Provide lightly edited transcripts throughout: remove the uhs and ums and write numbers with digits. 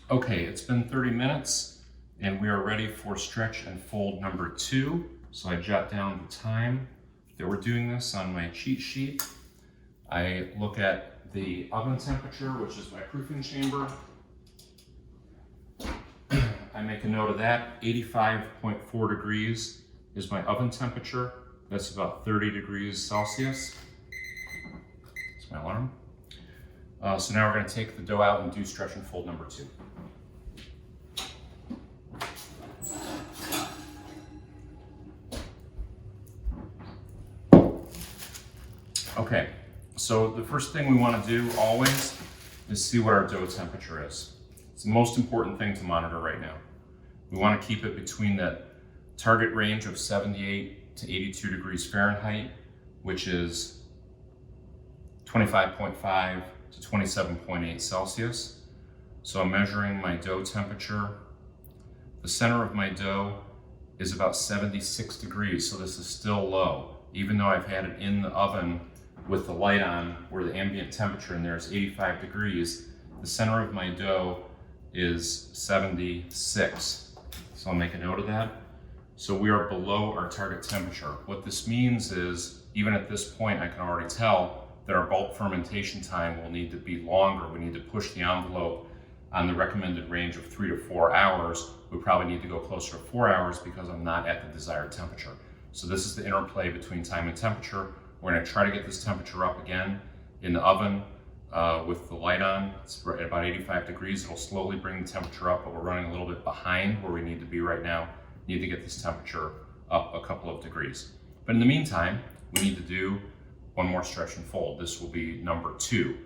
Okay, it's been 30 minutes and we are ready for stretch and fold number 2. So I jot down the time that we're doing this on my cheat sheet. I look at the oven temperature, which is my proofing chamber. I make a note of that. 85.4 degrees is my oven temperature. That's about 30 degrees Celsius. That's my alarm. So now we're going to take the dough out and do stretch and fold number 2. Okay, so the first thing we want to do always is see what our dough temperature is. It's the most important thing to monitor right now. We want to keep it between that target range of 78 to 82 degrees Fahrenheit, which is 25.5 to 27.8 Celsius. So I'm measuring my dough temperature. The center of my dough is about 76 degrees, so this is still low. Even though I've had it in the oven with the light on, where the ambient temperature in there is 85 degrees, the center of my dough is 76. So I'll make a note of that. So we are below our target temperature. What this means is, even at this point, I can already tell that our bulk fermentation time will need to be longer. We need to push the envelope on the recommended range of 3 to 4 hours. We probably need to go closer to 4 hours because I'm not at the desired temperature. So this is the interplay between time and temperature. We're going to try to get this temperature up again in the oven with the light on. It's at about 85 degrees. It'll slowly bring the temperature up, but we're running a little bit behind where we need to be right now. Need to get this temperature up a couple of degrees. But in the meantime, we need to do one more stretch and fold. This will be number 2.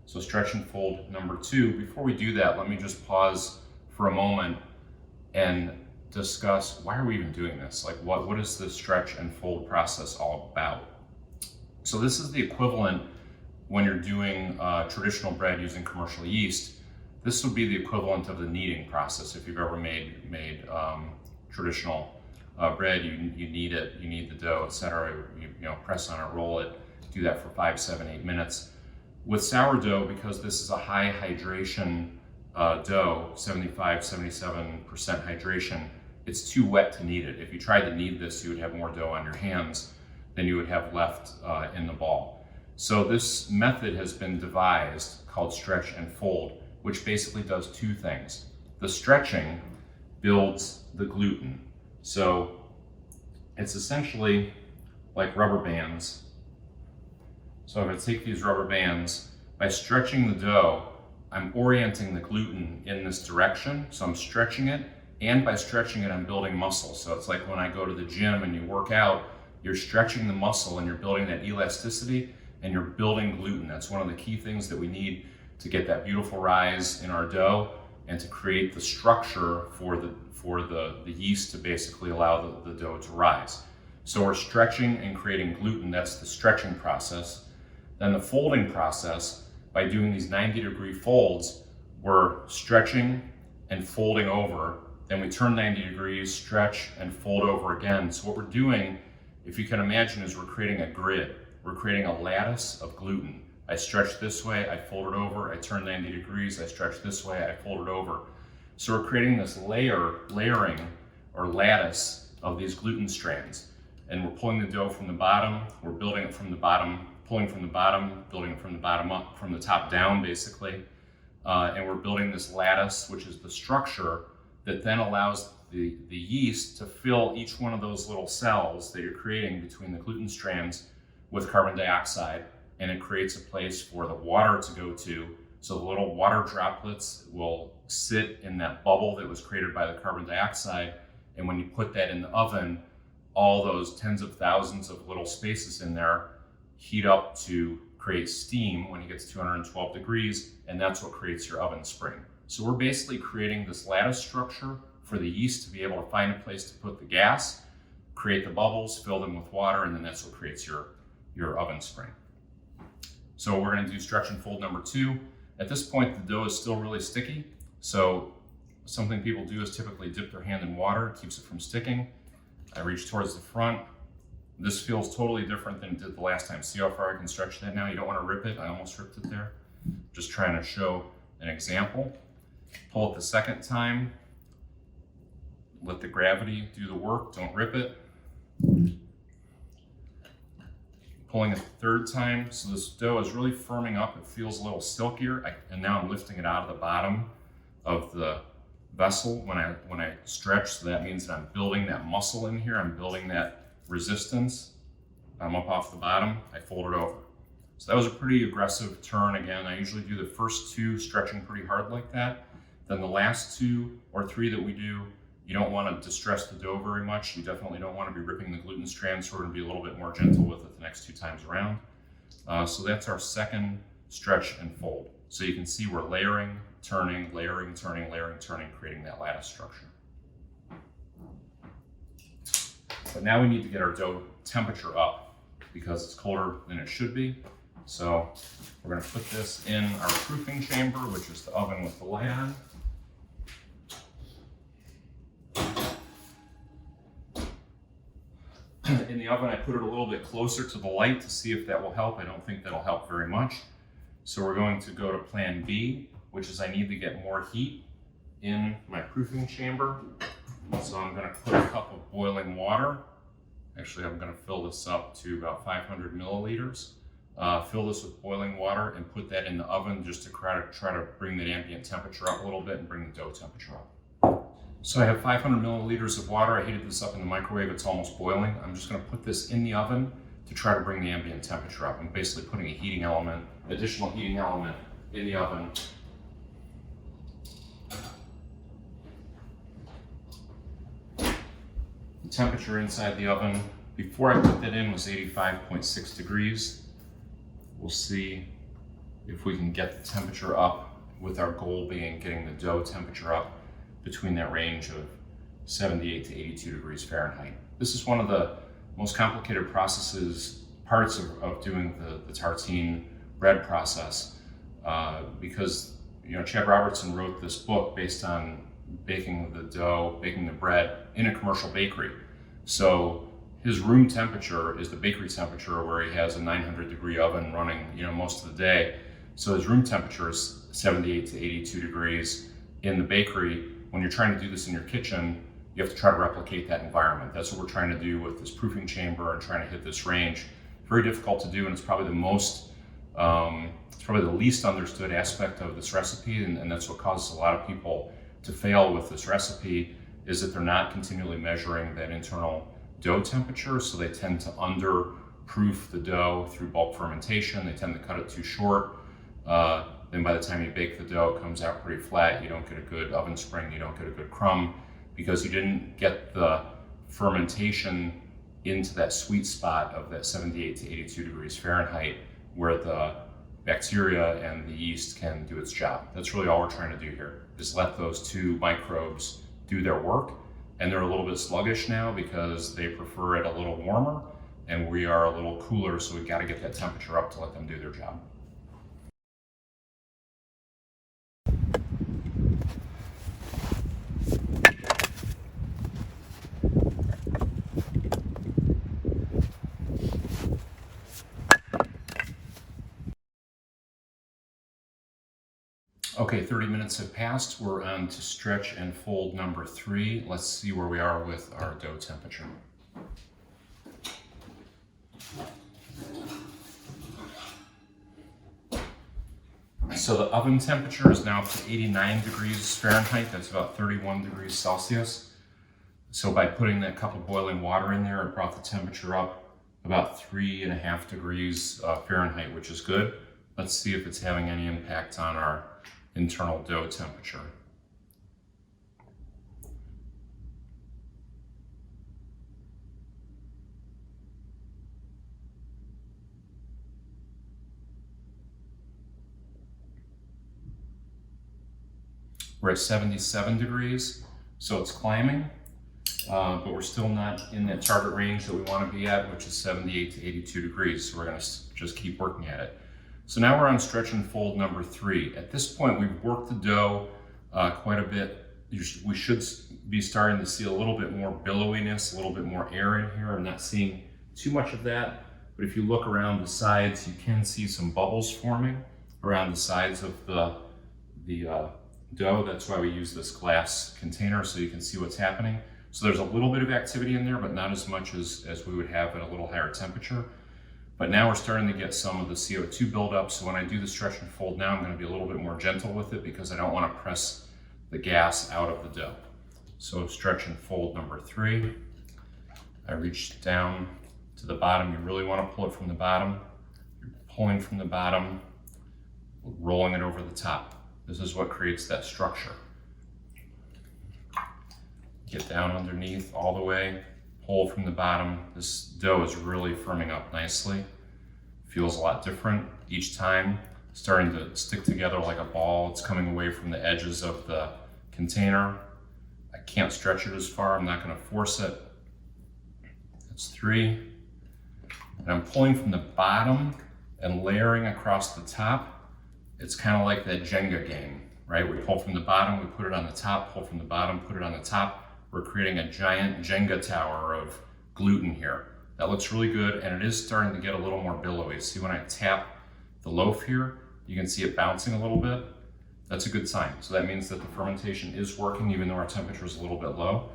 So stretch and fold number 2. Before we do that, let me just pause for a moment and discuss, why are we even doing this? Like, what is the stretch and fold process all about? So this is the equivalent when you're doing traditional bread using commercial yeast. This would be the equivalent of the kneading process. If you've ever made traditional bread, you knead it, you knead the dough, etc. You press on it, roll it, do that for 5, 7, 8 minutes. With sourdough, because this is a high hydration dough, 75, 77% hydration, it's too wet to knead it. If you tried to knead this, you would have more dough on your hands than you would have left in the ball. So this method has been devised called stretch and fold, which basically does 2 things. The stretching builds the gluten. So it's essentially like rubber bands. So if I take these rubber bands, by stretching the dough, I'm orienting the gluten in this direction. So I'm stretching it, and by stretching it, I'm building muscle. So it's like when I go to the gym and you work out, you're stretching the muscle and you're building that elasticity and you're building gluten. That's one of the key things that we need to get that beautiful rise in our dough and to create the structure for the yeast to basically allow the dough to rise. So we're stretching and creating gluten. That's the stretching process. Then the folding process, by doing these 90-degree folds, we're stretching and folding over. Then we turn 90 degrees, stretch and fold over again. So what we're doing, if you can imagine, is we're creating a grid. We're creating a lattice of gluten. I stretch this way, I fold it over, I turn 90 degrees, I stretch this way, I fold it over. So we're creating this layering or lattice of these gluten strands. And we're pulling the dough from the bottom, we're building it from the bottom, pulling from the bottom, building it from the bottom up, from the top down basically. And we're building this lattice, which is the structure that then allows the yeast to fill each one of those little cells that you're creating between the gluten strands with carbon dioxide, and it creates a place for the water to go to. So the little water droplets will sit in that bubble that was created by the carbon dioxide, and when you put that in the oven, all those tens of thousands of little spaces in there heat up to create steam when it gets 212 degrees, and that's what creates your oven spring. So we're basically creating this lattice structure for the yeast to be able to find a place to put the gas, create the bubbles, fill them with water, and then that's what creates your oven spring. So we're going to do stretch and fold number 2. At this point, the dough is still really sticky. So something people do is typically dip their hand in water. It keeps it from sticking. I reach towards the front. This feels totally different than it did the last time. See how far I can stretch that now? You don't want to rip it. I almost ripped it there. Just trying to show an example. Pull it the second time. Let the gravity do the work, don't rip it. Pulling it the third time, so this dough is really firming up. It feels a little silkier, and now I'm lifting it out of the bottom of the vessel when I stretch, so that means that I'm building that muscle in here, I'm building that resistance. I'm up off the bottom, I fold it over. So that was a pretty aggressive turn. Again, I usually do the first two stretching pretty hard like that. Then the last 2 or 3 that we do, you don't want to distress the dough very much. You definitely don't want to be ripping the gluten strands, so we're going to be a little bit more gentle with it the next 2 times around. So that's our second stretch and fold. So you can see we're layering, turning, layering, turning, layering, turning, creating that lattice structure. But now we need to get our dough temperature up because it's colder than it should be. So we're going to put this in our proofing chamber, which is the oven with the light on. In the oven, I put it a little bit closer to the light to see if that will help. I don't think that'll help very much. So we're going to go to plan B, which is I need to get more heat in my proofing chamber. So I'm going to put a cup of boiling water. Actually, I'm going to fill this up to about 500 milliliters. Fill this with boiling water and put that in the oven just to try to bring the ambient temperature up a little bit and bring the dough temperature up. So I have 500 milliliters of water. I heated this up in the microwave. It's almost boiling. I'm just going to put this in the oven to try to bring the ambient temperature up. I'm basically putting a heating element, additional heating element in the oven. The temperature inside the oven before I put that in was 85.6 degrees. We'll see if we can get the temperature up, with our goal being getting the dough temperature up between that range of 78 to 82 degrees Fahrenheit. This is one of the most complicated parts of doing the tartine bread process, because Chad Robertson wrote this book based on baking the bread in a commercial bakery. So his room temperature is the bakery temperature, where he has a 900 degree oven running most of the day. So his room temperature is 78 to 82 degrees. In the bakery, when you're trying to do this in your kitchen, you have to try to replicate that environment. That's what we're trying to do with this proofing chamber and trying to hit this range. Very difficult to do, and it's probably the least understood aspect of this recipe, and that's what causes a lot of people to fail with this recipe, is that they're not continually measuring that internal dough temperature, so they tend to under-proof the dough through bulk fermentation. They tend to cut it too short. Then by the time you bake the dough, it comes out pretty flat. You don't get a good oven spring, you don't get a good crumb, because you didn't get the fermentation into that sweet spot of that 78 to 82 degrees Fahrenheit, where the bacteria and the yeast can do its job. That's really all we're trying to do here, is let those 2 microbes do their work. And they're a little bit sluggish now because they prefer it a little warmer, and we are a little cooler, so we've got to get that temperature up to let them do their job. Okay, 30 minutes have passed. We're on to stretch and fold number 3. Let's see where we are with our dough temperature. So the oven temperature is now up to 89 degrees Fahrenheit. That's about 31 degrees Celsius. So by putting that cup of boiling water in there, it brought the temperature up about 3.5 degrees Fahrenheit, which is good. Let's see if it's having any impact on our internal dough temperature. We're at 77 degrees, so it's climbing, but we're still not in that target range that we want to be at, which is 78 to 82 degrees. So we're going to just keep working at it. So now we're on stretch and fold number 3. At this point, we've worked the dough quite a bit. We should be starting to see a little bit more billowiness, a little bit more air in here. I'm not seeing too much of that, but if you look around the sides, you can see some bubbles forming around the sides of the dough. That's why we use this glass container so you can see what's happening. So there's a little bit of activity in there, but not as much as we would have at a little higher temperature. But now we're starting to get some of the CO2 buildup. So when I do the stretch and fold now, I'm going to be a little bit more gentle with it because I don't want to press the gas out of the dough. So stretch and fold number 3. I reach down to the bottom. You really want to pull it from the bottom. You're pulling from the bottom, rolling it over the top. This is what creates that structure. Get down underneath all the way, pull from the bottom. This dough is really firming up nicely. Feels a lot different each time, starting to stick together like a ball. It's coming away from the edges of the container. I can't stretch it as far. I'm not going to force it. That's 3. And I'm pulling from the bottom and layering across the top. It's kind of like that Jenga game, right? We pull from the bottom, we put it on the top, pull from the bottom, put it on the top. We're creating a giant Jenga tower of gluten here. That looks really good, and it is starting to get a little more billowy. See, when I tap the loaf here, you can see it bouncing a little bit. That's a good sign. So that means that the fermentation is working even though our temperature is a little bit low.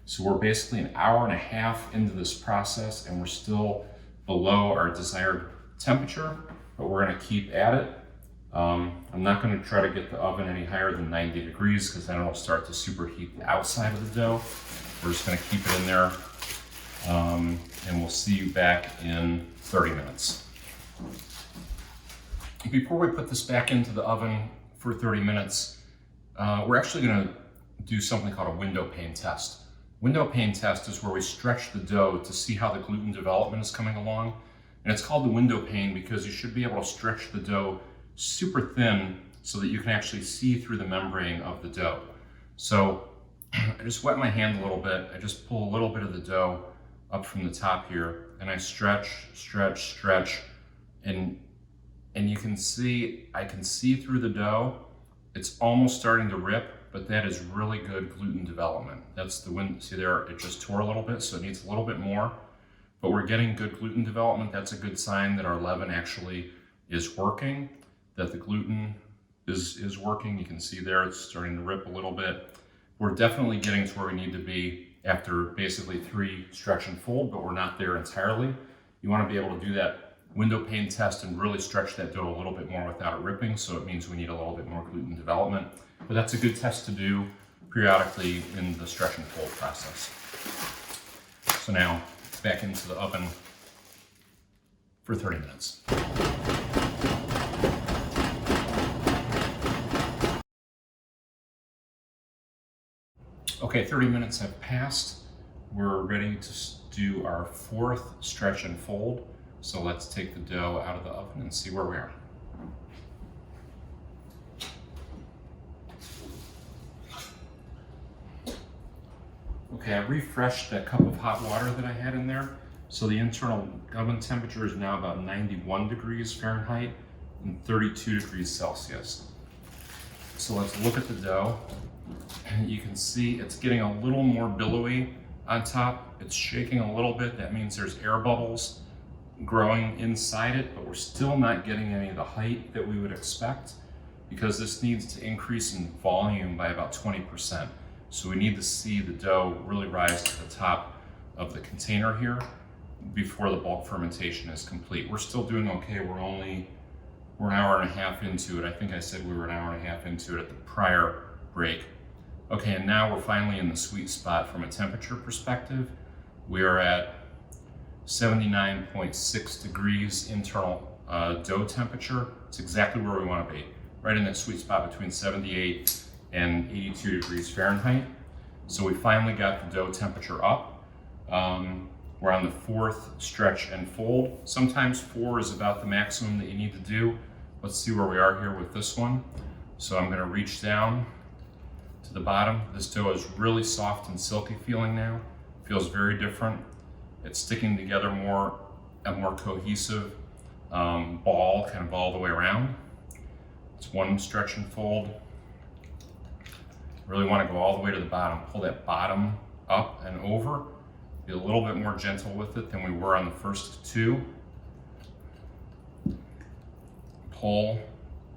So we're basically an hour and a half into this process and we're still below our desired temperature, but we're gonna keep at it. I'm not going to try to get the oven any higher than 90 degrees because then it'll start to superheat the outside of the dough. We're just going to keep it in there, and we'll see you back in 30 minutes. Before we put this back into the oven for 30 minutes, we're actually going to do something called a Windowpane Test. Windowpane Test is where we stretch the dough to see how the gluten development is coming along. And it's called the Windowpane because you should be able to stretch the dough super thin so that you can actually see through the membrane of the dough. So I just wet my hand a little bit. I just pull a little bit of the dough up from the top here and I stretch, and you can see, I can see through the dough. It's almost starting to rip, but that is really good gluten development. That's the wind, see there, it just tore a little bit, so it needs a little bit more, but we're getting good gluten development. That's a good sign that our leaven actually is working, that the gluten is working. You can see there, it's starting to rip a little bit. We're definitely getting to where we need to be after basically 3 stretch and fold, but we're not there entirely. You want to be able to do that Windowpane test and really stretch that dough a little bit more without it ripping, so it means we need a little bit more gluten development. But that's a good test to do periodically in the stretch and fold process. So now, back into the oven for 30 minutes. Okay, 30 minutes have passed. We're ready to do our 4th stretch and fold. So let's take the dough out of the oven and see where we are. Okay, I refreshed that cup of hot water that I had in there. So the internal oven temperature is now about 91 degrees Fahrenheit and 32 degrees Celsius. So let's look at the dough. You can see it's getting a little more billowy on top. It's shaking a little bit. That means there's air bubbles growing inside it, but we're still not getting any of the height that we would expect because this needs to increase in volume by about 20%. So we need to see the dough really rise to the top of the container here before the bulk fermentation is complete. We're still doing okay. We're an hour and a half into it. I think I said we were an hour and a half into it at the prior break. Okay, and now we're finally in the sweet spot from a temperature perspective. We are at 79.6 degrees internal dough temperature. It's exactly where we want to be, right in that sweet spot between 78 and 82 degrees Fahrenheit. So we finally got the dough temperature up. We're on the 4th stretch and fold. Sometimes 4 is about the maximum that you need to do. Let's see where we are here with this one. So I'm going to reach down to the bottom. This dough is really soft and silky feeling now. Feels very different. It's sticking together more, a more cohesive ball, kind of all the way around. It's 1 stretch and fold. Really want to go all the way to the bottom. Pull that bottom up and over. Be a little bit more gentle with it than we were on the first 2. Pull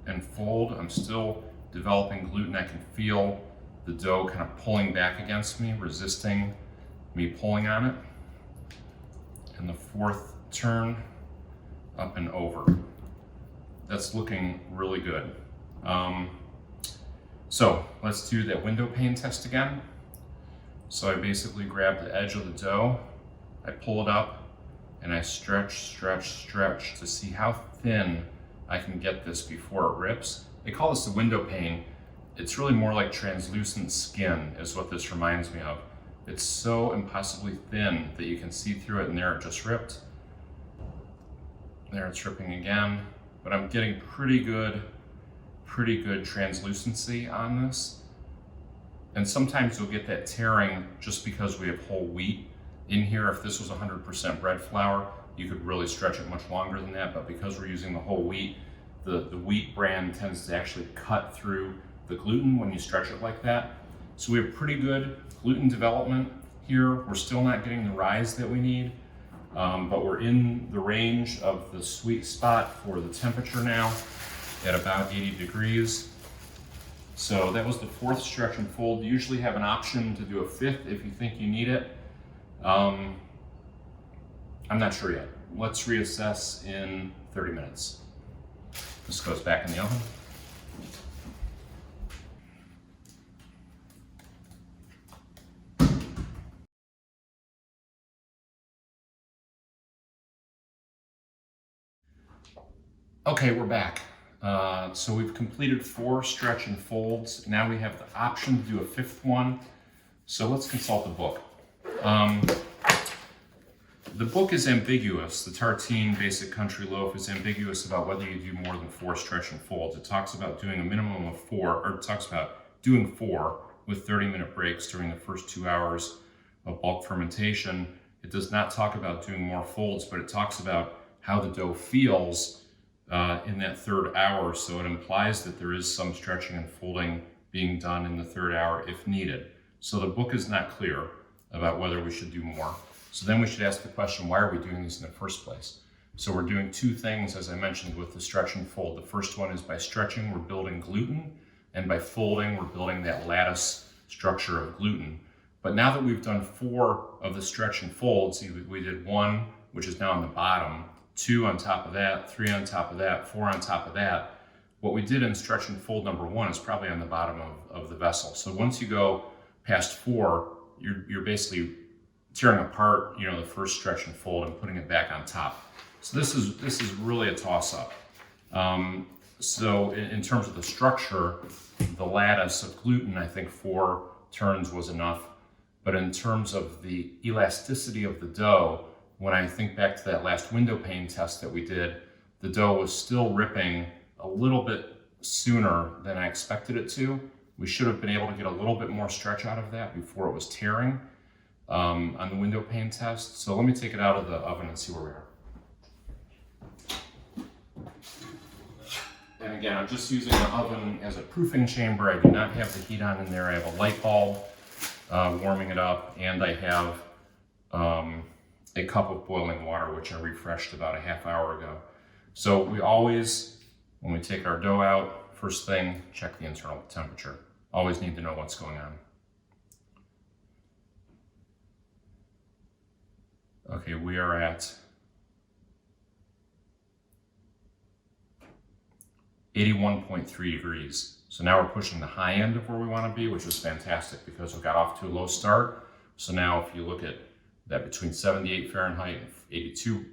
and fold. I'm still developing gluten. I can feel the dough kind of pulling back against me, resisting me pulling on it. And the fourth turn, up and over. That's looking really good. So let's do that Windowpane test again. So I basically grab the edge of the dough, I pull it up, and I stretch to see how thin I can get this before it rips. They call this the Windowpane. It's really more like translucent skin is what this reminds me of. It's so impossibly thin that you can see through it, and there it just ripped. There it's ripping again, but I'm getting pretty good translucency on this. And sometimes you'll get that tearing just because we have whole wheat in here. If this was 100% bread flour, you could really stretch it much longer than that, but because we're using the whole wheat, the wheat bran tends to actually cut through the gluten when you stretch it like that. So we have pretty good gluten development here. We're still not getting the rise that we need, but we're in the range of the sweet spot for the temperature now at about 80 degrees. So that was the fourth stretch and fold. You usually have an option to do a fifth if you think you need it. I'm not sure yet. Let's reassess in 30 minutes. This goes back in the oven. Okay, we're back. So we've completed 4 stretch and folds. Now we have the option to do a 5th one. So let's consult the book. The book is ambiguous. The Tartine Basic Country Loaf is ambiguous about whether you do more than 4 stretch and folds. It talks about doing a minimum of 4, or it talks about doing 4 with 30-minute breaks during the first 2 hours of bulk fermentation. It does not talk about doing more folds, but it talks about how the dough feels in that 3rd hour. So it implies that there is some stretching and folding being done in the 3rd hour if needed. So the book is not clear about whether we should do more. So then we should ask the question, why are we doing this in the first place? So we're doing 2 things, as I mentioned, with the stretch and fold. The first one is by stretching, we're building gluten, and by folding, we're building that lattice structure of gluten. But now that we've done 4 of the stretch and fold, see, we did 1, which is now on the bottom, 2 on top of that, 3 on top of that, 4 on top of that. What we did in stretch and fold number 1 is probably on the bottom of the vessel. So once you go past 4, you're basically tearing apart, the first stretch and fold and putting it back on top. So this is really a toss-up. So in terms of the structure, the lattice of gluten, I think 4 turns was enough. But in terms of the elasticity of the dough, when I think back to that last Windowpane test that we did, the dough was still ripping a little bit sooner than I expected it to. We should have been able to get a little bit more stretch out of that before it was tearing on the Windowpane test. So let me take it out of the oven and see where we are. And again, I'm just using the oven as a proofing chamber. I do not have the heat on in there. I have a light bulb warming it up, and I have a cup of boiling water, which I refreshed about a half hour ago. So we always, when we take our dough out, first thing, check the internal temperature. Always need to know what's going on. Okay, we are at 81.3 degrees. So now we're pushing the high end of where we want to be, which is fantastic because we got off to a low start. So now if you look at that, between 78 Fahrenheit and 82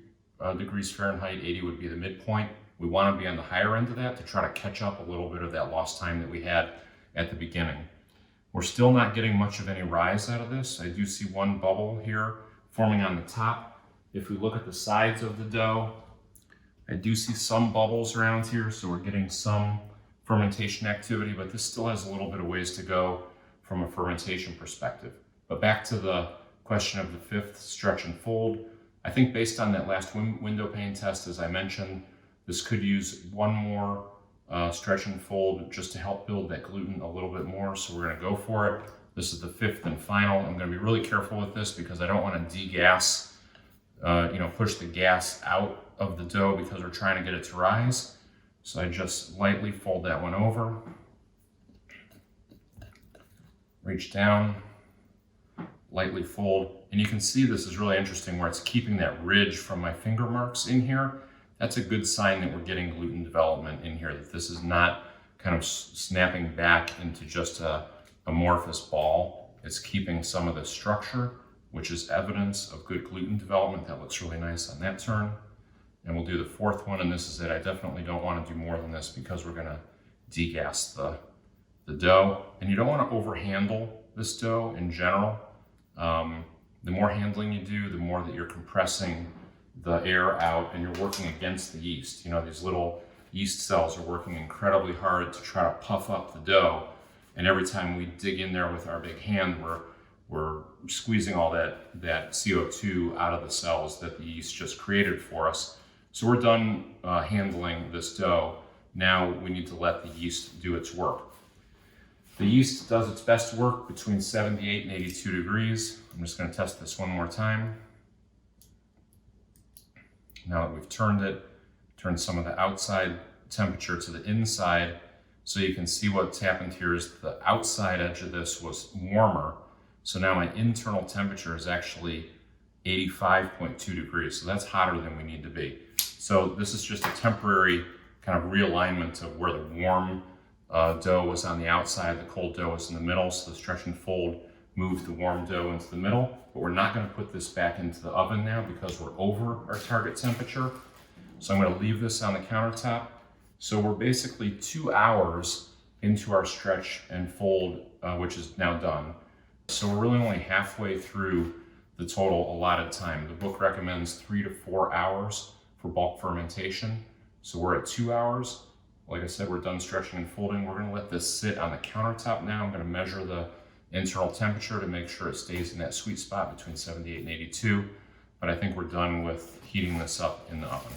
degrees Fahrenheit, 80 would be the midpoint. We want to be on the higher end of that to try to catch up a little bit of that lost time that we had at the beginning. We're still not getting much of any rise out of this. I do see 1 bubble here forming on the top. If we look at the sides of the dough, I do see some bubbles around here, so we're getting some fermentation activity, but this still has a little bit of ways to go from a fermentation perspective. But back to the question of the 5th stretch and fold, I think based on that last Windowpane test, as I mentioned, this could use 1 more stretch and fold just to help build that gluten a little bit more, so we're going to go for it. This is the 5th and final. I'm going to be really careful with this because I don't want to degas, push the gas out of the dough because we're trying to get it to rise. So I just lightly fold that one over. reach down, lightly fold, and you can see this is really interesting where it's keeping that ridge from my finger marks in here. That's a good sign that we're getting gluten development in here, that this is not kind of snapping back into just a amorphous ball. It's keeping some of the structure, which is evidence of good gluten development. That looks really nice on that turn. And we'll do the fourth one, and this is it. I definitely don't want to do more than this because we're gonna degas the dough. And you don't want to overhandle this dough in general. The more handling you do, the more that you're compressing the air out and you're working against the yeast. You know, these little yeast cells are working incredibly hard to try to puff up the dough. And every time we dig in there with our big hand, we're squeezing all that CO2 out of the cells that the yeast just created for us. So we're done handling this dough. Now we need to let the yeast do its work. The yeast does its best work between 78 and 82 degrees. I'm just going to test this one more time. Now that we've turned it, turn some of the outside temperature to the inside, so you can see what's happened here is the outside edge of this was warmer. So now my internal temperature is actually 85.2 degrees. So that's hotter than we need to be. So this is just a temporary kind of realignment of where the warm dough was on the outside, the cold dough was in the middle. So the stretch and fold moved the warm dough into the middle, but we're not going to put this back into the oven now because we're over our target temperature. So I'm going to leave this on the countertop. So we're basically 2 hours into our stretch and fold, which is now done. So we're really only halfway through the total allotted time. The book recommends 3 to 4 hours for bulk fermentation. So we're at 2 hours. Like I said, we're done stretching and folding. We're gonna let this sit on the countertop now. I'm gonna measure the internal temperature to make sure it stays in that sweet spot between 78 and 82. But I think we're done with heating this up in the oven.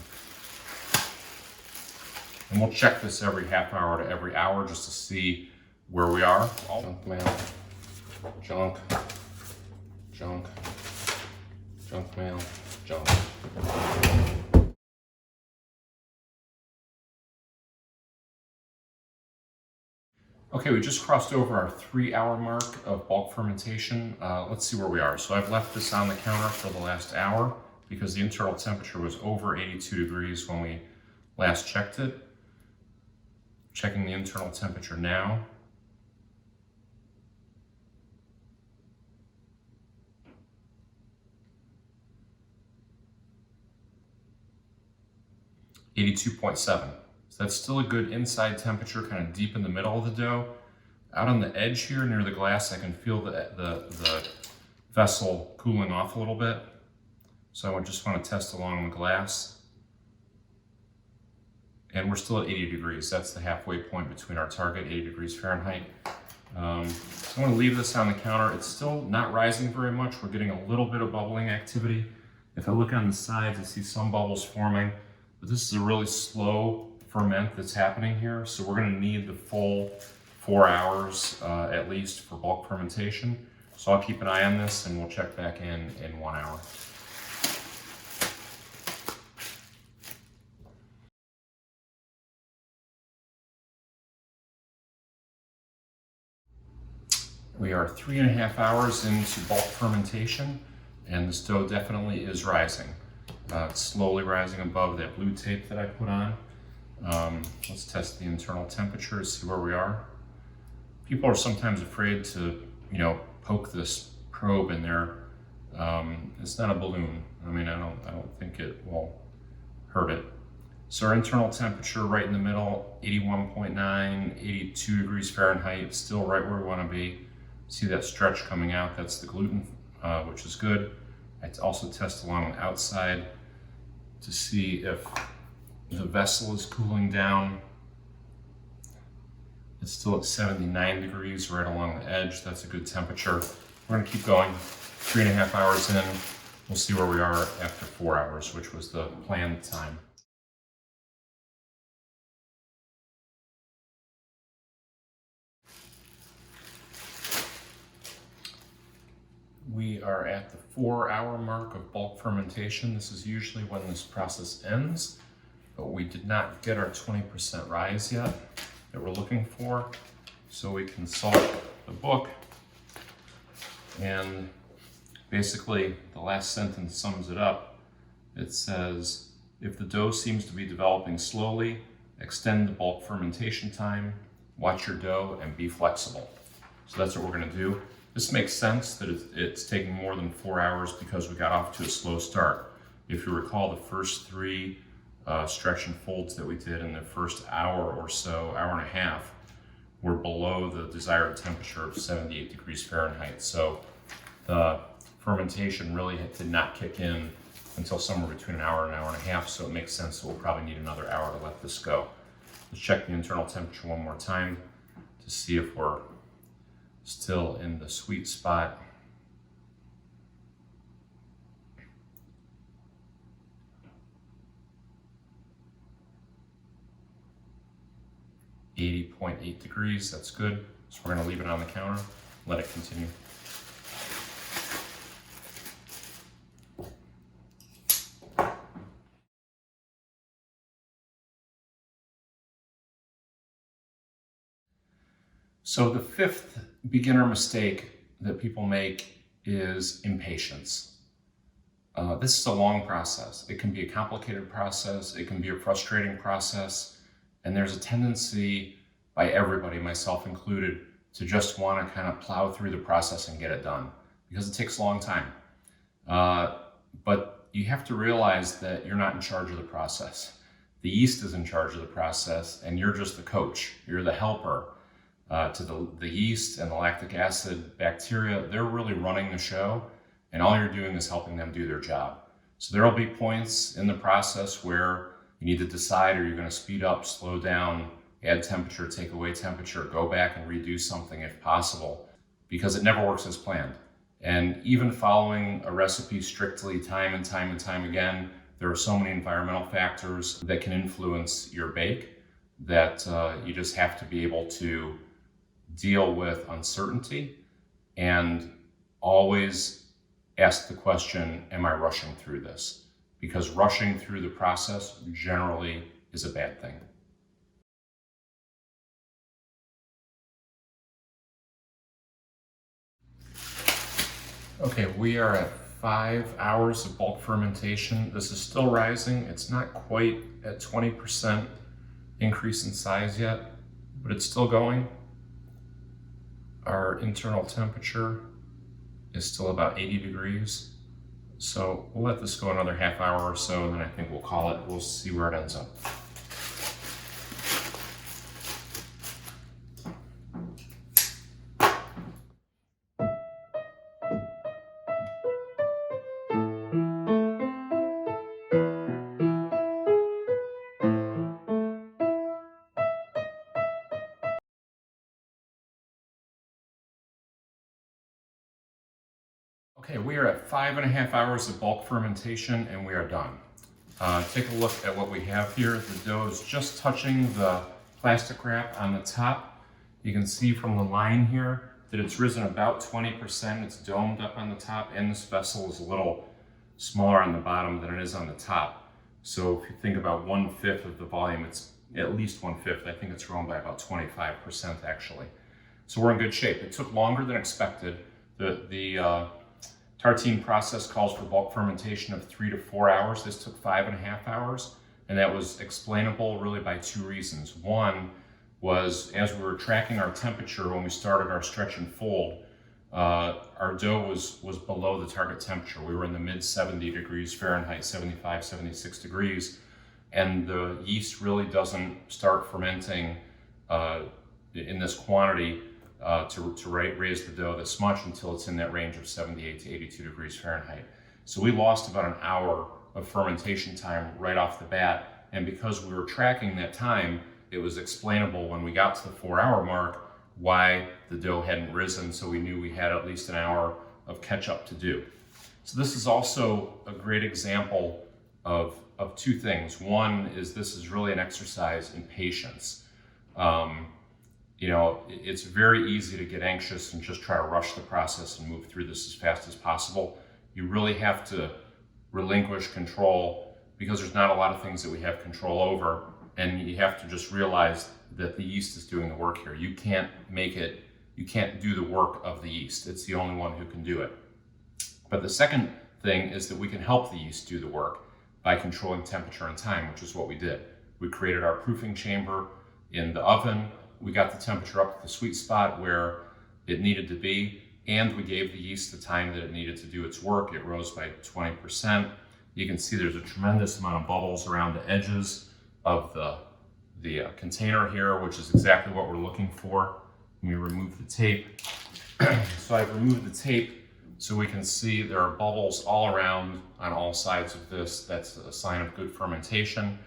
And we'll check this every half hour to every hour just to see where we are. Junk mail, junk, junk, junk mail, junk. Okay, we just crossed over our 3 hour mark of bulk fermentation. Let's see where we are. So I've left this on the counter for the last hour because the internal temperature was over 82 degrees when we last checked it. Checking the internal temperature now. .7. So that's still a good inside temperature, kind of deep in the middle of the dough. Out on the edge here near the glass, I can feel the vessel cooling off a little bit. So I just want to test along the glass. And we're still at 80 degrees. That's the halfway point between our target, 80 degrees Fahrenheit. So I'm going to leave this on the counter. It's still not rising very much. We're getting a little bit of bubbling activity. If I look on the sides, I see some bubbles forming. But this is a really slow ferment that's happening here. So we're going to need the full 4 hours at least for bulk fermentation. So I'll keep an eye on this and we'll check back in 1 hour. We are 3.5 hours into bulk fermentation, and this dough definitely is rising. It's slowly rising above that blue tape that I put on. Let's test the internal temperature to see where we are. People are sometimes afraid to, poke this probe in there. It's not a balloon. I mean, I don't think it will hurt it. So our internal temperature right in the middle, 81.9, 82 degrees Fahrenheit, still right where we want to be. See that stretch coming out, that's the gluten, which is good. I also test along the outside to see if the vessel is cooling down. It's still at 79 degrees right along the edge. That's a good temperature. We're gonna keep going. 3.5 hours in, we'll see where we are after 4 hours, which was the planned time. We are at the 4 hour mark of bulk fermentation. This is usually when this process ends, but we did not get our 20% rise yet that we're looking for. So we consult the book And basically, the last sentence sums it up. It says, if the dough seems to be developing slowly, extend the bulk fermentation time, watch your dough, and be flexible. So that's what we're going to do. This makes sense that it's taking more than 4 hours because we got off to a slow start. If you recall, the first 3 stretch and folds that we did in the first hour or so, hour and a half, were below the desired temperature of 78 degrees Fahrenheit. So the fermentation really did not kick in until somewhere between an hour and a half, so it makes sense that we'll probably need another hour to let this go. Let's check the internal temperature one more time to see if we're still in the sweet spot. .8 degrees, that's good. So we're going to leave it on the counter, let it continue. So the 5th beginner mistake that people make is impatience. This is a long process. It can be a complicated process. It can be a frustrating process. And there's a tendency by everybody, myself included, to just want to kind of plow through the process and get it done because it takes a long time. But you have to realize that you're not in charge of the process. The yeast is in charge of the process and you're just the coach. You're the helper. To the yeast and the lactic acid bacteria, they're really running the show, and all you're doing is helping them do their job. So there will be points in the process where you need to decide, are you going to speed up, slow down, add temperature, take away temperature, go back and redo something if possible, because it never works as planned. And even following a recipe strictly time and time again, there are so many environmental factors that can influence your bake that you just have to be able to deal with uncertainty and always ask the question, am I rushing through this? Because rushing through the process generally is a bad thing. Okay, we are at 5 hours of bulk fermentation. This is still rising. It's not quite at 20% increase in size yet, but it's still going. Our internal temperature is still about 80 degrees. So we'll let this go another half hour or so, and then I think we'll call it. We'll see where it ends up. Okay, we are at 5.5 hours of bulk fermentation and we are done. Take a look at what we have here. The dough is just touching the plastic wrap on the top. You can see from the line here that it's risen about 20%. It's domed up on the top, and this vessel is a little smaller on the bottom than it is on the top. So if you think about 1/5 of the volume, it's at least 1/5. I think it's grown by about 25% actually. So we're in good shape. It took longer than expected. The Tartine process calls for bulk fermentation of 3 to 4 hours. This took 5.5 hours, and that was explainable really by 2 reasons. One was, as we were tracking our temperature when we started our stretch and fold, our dough was below the target temperature. We were in the mid 70 degrees Fahrenheit, 75, 76 degrees, and the yeast really doesn't start fermenting in this quantity to raise the dough this much until it's in that range of 78 to 82 degrees Fahrenheit. So we lost about an hour of fermentation time right off the bat, and because we were tracking that time, it was explainable when we got to the 4-hour mark why the dough hadn't risen, so we knew we had at least an hour of catch up to do. So this is also a great example of 2 things. One is this is really an exercise in patience. You know, it's very easy to get anxious and just try to rush the process and move through this as fast as possible. You really have to relinquish control because there's not a lot of things that we have control over, and you have to just realize that the yeast is doing the work here. You can't make it you can't do the work of the yeast. It's the only one who can do it. But the second thing is that we can help the yeast do the work by controlling temperature and time, which is what we did. We created our proofing chamber in the oven. We got the temperature up to the sweet spot where it needed to be, and we gave the yeast the time that it needed to do its work. It rose by 20%. You can see there's a tremendous amount of bubbles around the edges of the container here, which is exactly what we're looking for. Let me remove the tape. So I've removed the tape so we can see there are bubbles all around on all sides of this. That's a sign of good fermentation.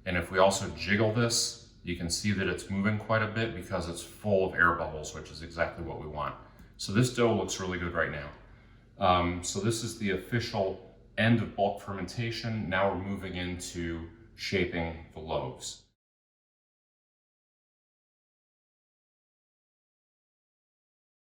And if we also jiggle this, you can see that it's moving quite a bit because it's full of air bubbles, which is exactly what we want. So this dough looks really good right now. So this is the official end of bulk fermentation. Now we're moving into shaping the loaves.